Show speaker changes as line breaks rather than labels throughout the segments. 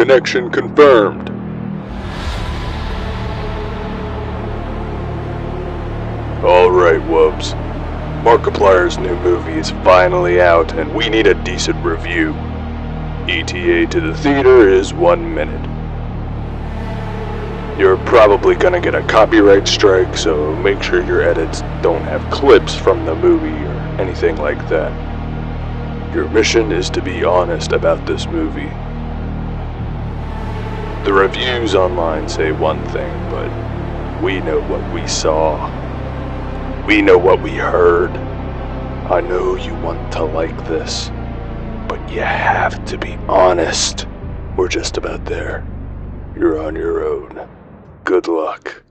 connection confirmed. Alright, Wubs. Markiplier's new movie is finally out, and we need a decent review. ETA to the theater is 1 minute. You're probably gonna get a copyright strike, so make sure your edits don't have clips from the movie or anything like that. Your mission is to be honest about this movie. The reviews online say one thing, but we know what we saw. We know what we heard. I know you want to like this, but you have to be honest. We're just about there. You're on your own. Good luck.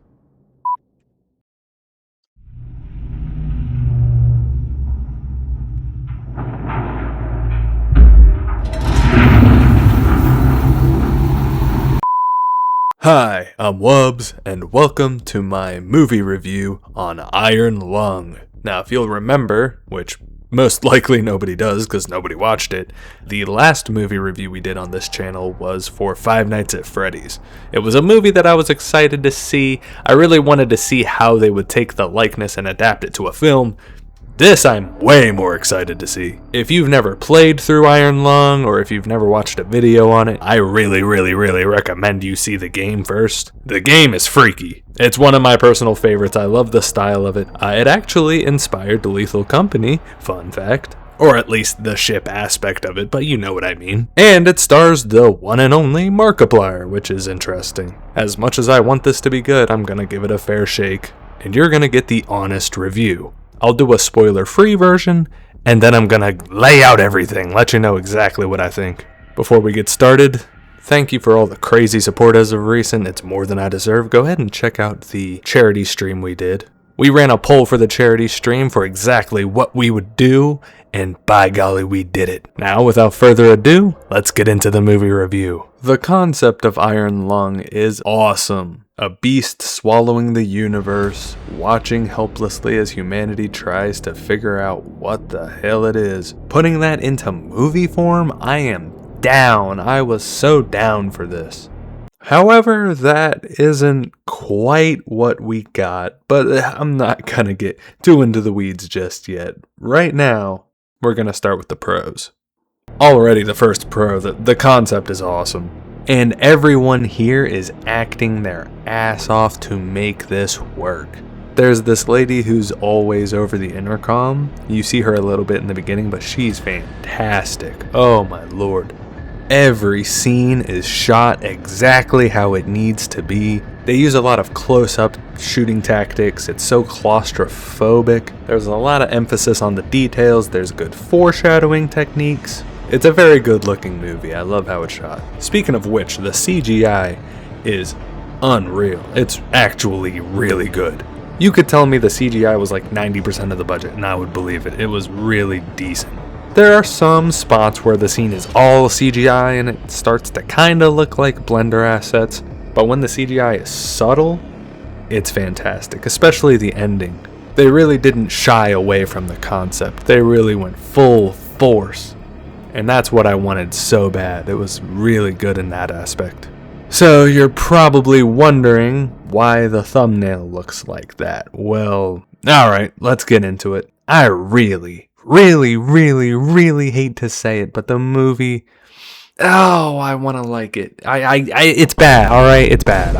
Hi, I'm Wubs, and welcome to my movie review on Iron Lung. Now, if you'll remember, which most likely nobody does because nobody watched it, the last movie review we did on this channel was for Five Nights at Freddy's. It was a movie that I was excited to see. I really wanted to see how they would take the likeness and adapt it to a film. This I'm way more excited to see. If you've never played through Iron Lung, or if you've never watched a video on it, I really recommend you see the game first. The game is freaky. It's one of my personal favorites. I love the style of it. It actually inspired the Lethal Company, fun fact. Or at least the ship aspect of it, but you know what I mean. And it stars the one and only Markiplier, which is interesting. As much as I want this to be good, I'm gonna give it a fair shake. And you're gonna get the honest review. I'll do a spoiler-free version, and then I'm gonna lay out everything, let you know exactly what I think. Before we get started, thank you for all the crazy support as of recent. It's more than I deserve. Go ahead and check out the charity stream we did. We ran a poll for the charity stream for exactly what we would do, and by golly, we did it. Now, without further ado, let's get into the movie review. The concept of Iron Lung is awesome. A beast swallowing the universe, watching helplessly as humanity tries to figure out what the hell it is. Putting that into movie form, I am down. I was so down for this. However, that isn't quite what we got, but I'm not gonna get too into the weeds just yet. Right now, we're gonna start with the pros. Already the first pro, the concept is awesome. And everyone here is acting their ass off to make this work. There's this lady who's always over the intercom. You see her a little bit in the beginning, but she's fantastic. Oh my lord. Every scene is shot exactly how it needs to be. They use a lot of close-up shooting tactics. It's so claustrophobic. There's a lot of emphasis on the details. There's good foreshadowing techniques. It's a very good-looking movie. I love how it's shot. Speaking of which, the CGI is unreal. It's actually really good. You could tell me the CGI was like 90% of the budget, and I would believe it. It was really decent. There are some spots where the scene is all CGI and it starts to kinda look like Blender assets, but when the CGI is subtle, it's fantastic, especially the ending. They really didn't shy away from the concept. They really went full force, and that's what I wanted so bad. It was really good in that aspect. So you're probably wondering why the thumbnail looks like that. Well, alright, let's get into it. I really hate to say it, but the movie, I want to like it. It's bad, alright? It's bad.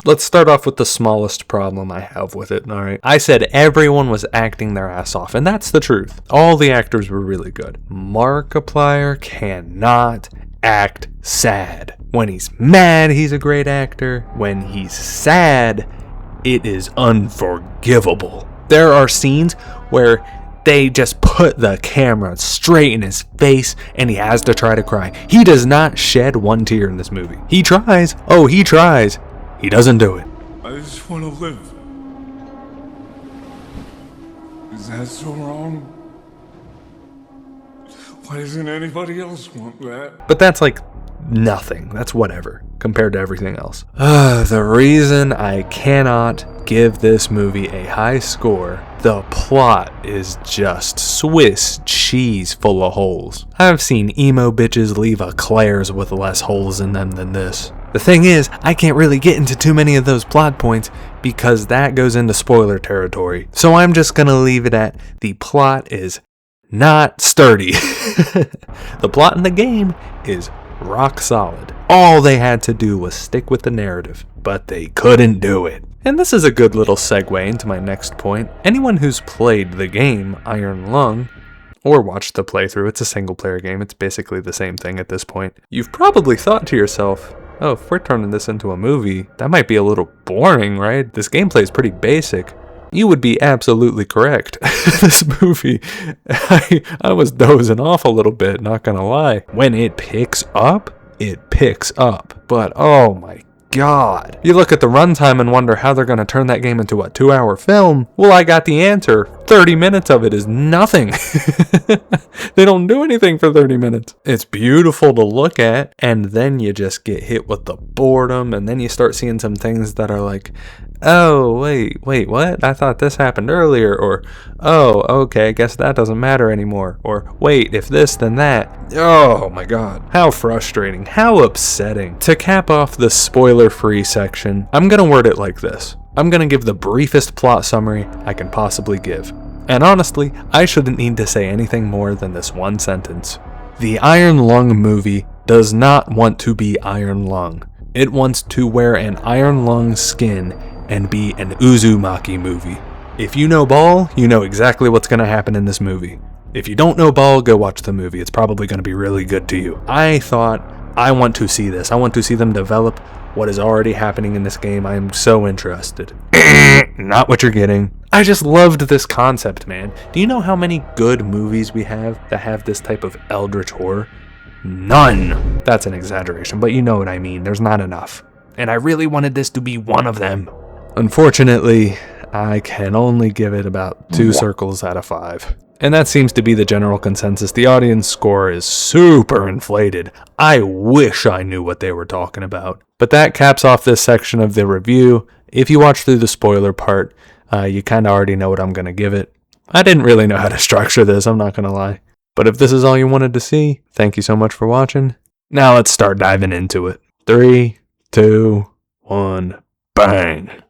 Let's start off with the smallest problem I have with it, alright? I said everyone was acting their ass off, and that's the truth. All the actors were really good. Markiplier cannot act sad. When he's mad, he's a great actor. When he's sad, it is unforgivable. There are scenes where they just put the camera straight in his face and he has to try to cry. He does not shed one tear in this movie. He tries. Oh, he tries. He doesn't do it.
I just want to live. Is that so wrong? Why doesn't anybody else want that?
But that's like nothing. That's whatever compared to everything else. The reason I cannot give this movie a high score, the plot is just Swiss cheese full of holes. I've seen emo bitches leave eclairs with less holes in them than this. The thing is, I can't really get into too many of those plot points because that goes into spoiler territory. So I'm just gonna leave it at the plot is not sturdy. The plot in the game is rock solid. All they had to do was stick with the narrative, but they couldn't do it. And this is a good little segue into my next point. Anyone who's played the game Iron Lung, or watched the playthrough, it's a single player game, it's basically the same thing at this point, you've probably thought to yourself, oh, if we're turning this into a movie, that might be a little boring, right? This gameplay is pretty basic. You would be absolutely correct. This movie, I was dozing off a little bit, not gonna lie. When it picks up, it picks up. But oh my God. You look at the runtime and wonder how they're gonna turn that game into a 2-hour film. Well, I got the answer. 30 minutes of it is nothing. They don't do anything for 30 minutes. It's beautiful to look at, and then you just get hit with the boredom, and then you start seeing some things that are like, oh, wait, what? I thought this happened earlier, or, oh, okay, I guess that doesn't matter anymore, or, wait, if this, then that. Oh my God. How frustrating, how upsetting. To cap off the spoiler-free section, I'm gonna word it like this. I'm gonna give the briefest plot summary I can possibly give. And honestly, I shouldn't need to say anything more than this one sentence. The Iron Lung movie does not want to be Iron Lung. It wants to wear an Iron Lung skin and be an Uzumaki movie. If you know Ball, you know exactly what's gonna happen in this movie. If you don't know Ball, go watch the movie. It's probably gonna be really good to you. I thought, I want to see this. I want to see them develop what is already happening in this game. I am so interested. Not what you're getting. I just loved this concept, man. Do you know how many good movies we have that have this type of eldritch horror? None. That's an exaggeration, but you know what I mean. There's not enough. And I really wanted this to be one of them. Unfortunately, I can only give it about 2 circles out of 5. And that seems to be the general consensus. The audience score is super inflated. I wish I knew what they were talking about. But that caps off this section of the review. If you watch through the spoiler part, you kind of already know what I'm going to give it. I didn't really know how to structure this, I'm not going to lie. But if this is all you wanted to see, thank you so much for watching. Now let's start diving into it. 3, 2, 1, bang.